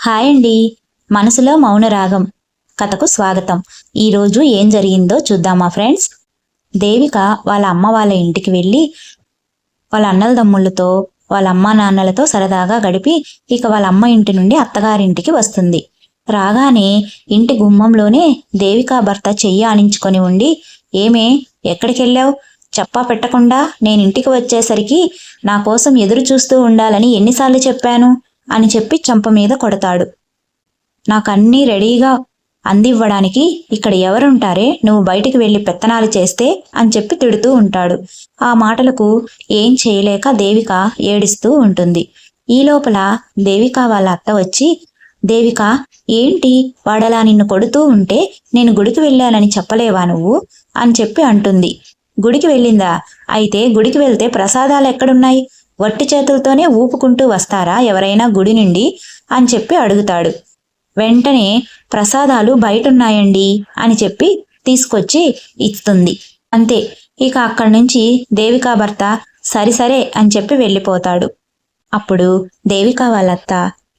Hi అండి. మనసులో మౌన రాగం కథకు స్వాగతం. ఈరోజు ఏం జరిగిందో చూద్దామా ఫ్రెండ్స్. దేవిక వాళ్ళ అమ్మ వాళ్ళ ఇంటికి వెళ్ళి వాళ్ళ అన్నల తమ్ముళ్ళతో వాళ్ళ అమ్మ నాన్నలతో సరదాగా గడిపి ఇక వాళ్ళ అమ్మ ఇంటి నుండి అత్తగారింటికి వస్తుంది. రాగానే ఇంటి గుమ్మంలోనే దేవిక భర్త చెయ్యి ఆనించుకొని ఉండి, ఏమే ఎక్కడికెళ్ళావు? చెప్పా పెట్టకుండా నేనింటికి వచ్చేసరికి నా కోసం ఎదురు చూస్తూ ఉండాలని ఎన్నిసార్లు చెప్పాను అని చెప్పి చెంప మీద కొడతాడు. నాకన్నీ రెడీగా అందివ్వడానికి ఇక్కడ ఎవరుంటారే, నువ్వు బయటికి వెళ్ళి పెత్తనాలు చేస్తే అని చెప్పి తిడుతూ ఉంటాడు. ఆ మాటలకు ఏం చేయలేక దేవిక ఏడుస్తూ ఉంటుంది. ఈ లోపల దేవిక వాళ్ళ అత్త వచ్చి, దేవిక ఏంటి వాడలా నిన్ను కొడుతూ ఉంటే నేను గుడికి వెళ్ళానని చెప్పలేవా నువ్వు అని చెప్పి అంటుంది. గుడికి వెళ్ళిందా? అయితే గుడికి వెళ్తే ప్రసాదాలు ఎక్కడున్నాయి? వట్టి చేతులతోనే ఊపుకుంటూ వస్తారా ఎవరైనా గుడి నుండి అని చెప్పి అడుగుతాడు. వెంటనే ప్రసాదాలు బయటున్నాయండి అని చెప్పి తీసుకొచ్చి ఇస్తుంది. అంతే. ఇక అక్కడి నుంచి దేవికా భర్త సరిసరే అని చెప్పి వెళ్ళిపోతాడు. అప్పుడు దేవిక వాళ్ళత్త,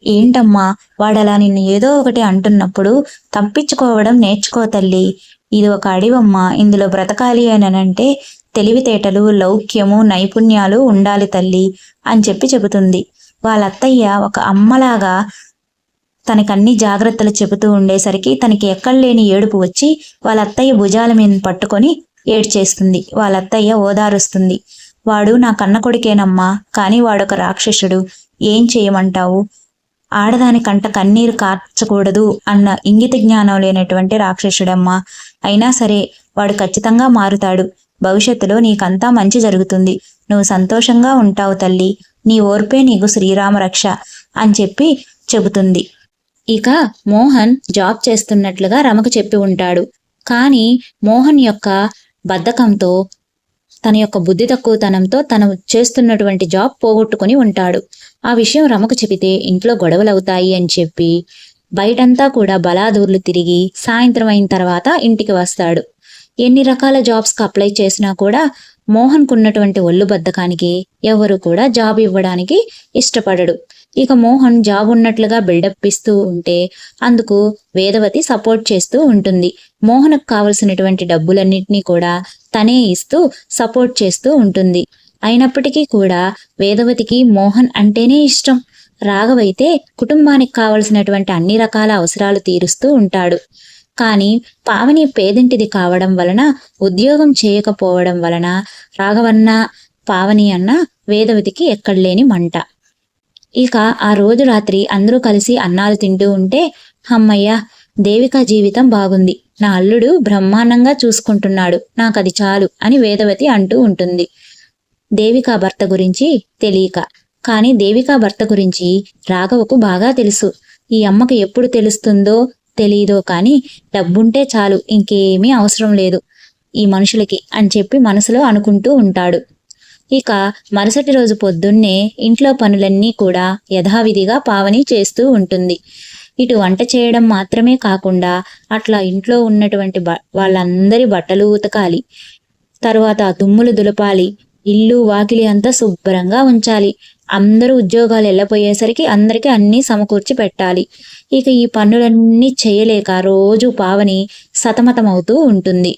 ఏంటమ్మా వాడలా నిన్ను ఏదో ఒకటి అంటున్నప్పుడు తప్పించుకోవడం నేర్చుకో తల్లి. ఇది ఒక అడివమ్మా, ఇందులో బ్రతకాలి అనంటే తెలివితేటలు, లౌక్యము, నైపుణ్యాలు ఉండాలి తల్లి అని చెప్పి చెబుతుంది. వాళ్ళత్తయ్య ఒక అమ్మలాగా తనకన్ని జాగ్రత్తలు చెబుతూ ఉండేసరికి తనకి ఎక్కడలేని ఏడుపు వచ్చి వాళ్ళ అత్తయ్య భుజాల మీద పట్టుకొని ఏడ్చేస్తుంది. వాళ్ళత్తయ్య ఓదారుస్తుంది. వాడు నా కన్న కొడుకేనమ్మా, కానీ వాడొక రాక్షసుడు, ఏం చేయమంటావు? ఆడదాని కంట కన్నీరు కార్చకూడదు అన్న ఇంగిత జ్ఞానం లేనటువంటి రాక్షసుడమ్మా. అయినా సరే వాడు ఖచ్చితంగా మారుతాడు. భవిష్యత్తులో నీకంతా మంచి జరుగుతుంది. నువ్వు సంతోషంగా ఉంటావు తల్లి. నీ ఓర్పే నీకు శ్రీరామ రక్ష అని చెప్పి చెబుతుంది. ఇక మోహన్ జాబ్ చేస్తున్నట్లుగా రమకు చెప్పి ఉంటాడు. కానీ మోహన్ యొక్క బద్ధకంతో, తన యొక్క బుద్ధి తక్కువతనంతో తను చేస్తున్నటువంటి జాబ్ పోగొట్టుకుని ఉంటాడు. ఆ విషయం రమకు చెబితే ఇంట్లో గొడవలవుతాయి అని చెప్పి బయటంతా కూడా బలాదూర్లు తిరిగి సాయంత్రం అయిన తర్వాత ఇంటికి వస్తాడు. ఎన్ని రకాల జాబ్స్కి అప్లై చేసినా కూడా మోహన్కు ఉన్నటువంటి ఒళ్ళు బద్ధకానికి ఎవరు కూడా జాబ్ ఇవ్వడానికి ఇష్టపడడు. ఇక మోహన్ జాబ్ ఉన్నట్లుగా బిల్డప్ ఇస్తూ ఉంటే అందుకు వేదవతి సపోర్ట్ చేస్తూ ఉంటుంది. మోహన్కు కావలసినటువంటి డబ్బులన్నింటినీ కూడా తనే ఇస్తూ సపోర్ట్ చేస్తూ ఉంటుంది. అయినప్పటికీ కూడా వేదవతికి మోహన్ అంటేనే ఇష్టం. రాఘవైతే కుటుంబానికి కావలసినటువంటి అన్ని రకాల అవసరాలు తీరుస్తూ ఉంటాడు. కానీ పావని పేదింటిది కావడం వలన, ఉద్యోగం చేయకపోవడం వలన రాఘవన్న, పావని అన్న వేదవతికి ఎక్కడలేని మంట. ఇక ఆ రోజు రాత్రి అందరూ కలిసి అన్నాలు తింటూ ఉంటే, అమ్మయ్య దేవిక జీవితం బాగుంది, నా అల్లుడు బ్రహ్మాండంగా చూసుకుంటున్నాడు, నాకది చాలు అని వేదవతి అంటూ ఉంటుంది. దేవిక భర్త గురించి తెలియక. కానీ దేవిక భర్త గురించి రాఘవకు బాగా తెలుసు. ఈ అమ్మకు ఎప్పుడు తెలుస్తుందో తెలీదో కానీ డబ్బుంటే చాలు, ఇంకేమీ అవసరం లేదు ఈ మనుషులకి అని చెప్పి మనసులో అనుకుంటూ ఉంటాడు. ఇక మరుసటి రోజు పొద్దున్నే ఇంట్లో పనులన్నీ కూడా యథావిధిగా పావని చేస్తూ ఉంటుంది. ఇటు వంట చేయడం మాత్రమే కాకుండా అట్లా ఇంట్లో ఉన్నటువంటి వాళ్ళందరి బట్టలు ఉతకాలి, తరువాత దుమ్ములు దులపాలి, ఇల్లు వాకిలి అంతా శుభ్రంగా ఉంచాలి. అందరూ ఉద్యోగాలు వెళ్ళిపోయేసరికి అందరికీ అన్నీ సమకూర్చి పెట్టాలి. ఇక ఈ పనులన్నీ చేయలేక రోజు పావని సతమతమవుతూ ఉంటుంది.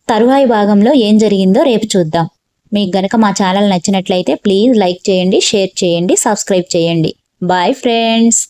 తరువాయి భాగంలో ఏం జరిగిందో రేపు చూద్దాం. మీకు గనక మా ఛానల్ నచ్చినట్లయితే ప్లీజ్ లైక్ చేయండి, షేర్ చేయండి, సబ్స్క్రైబ్ చేయండి. Bye friends.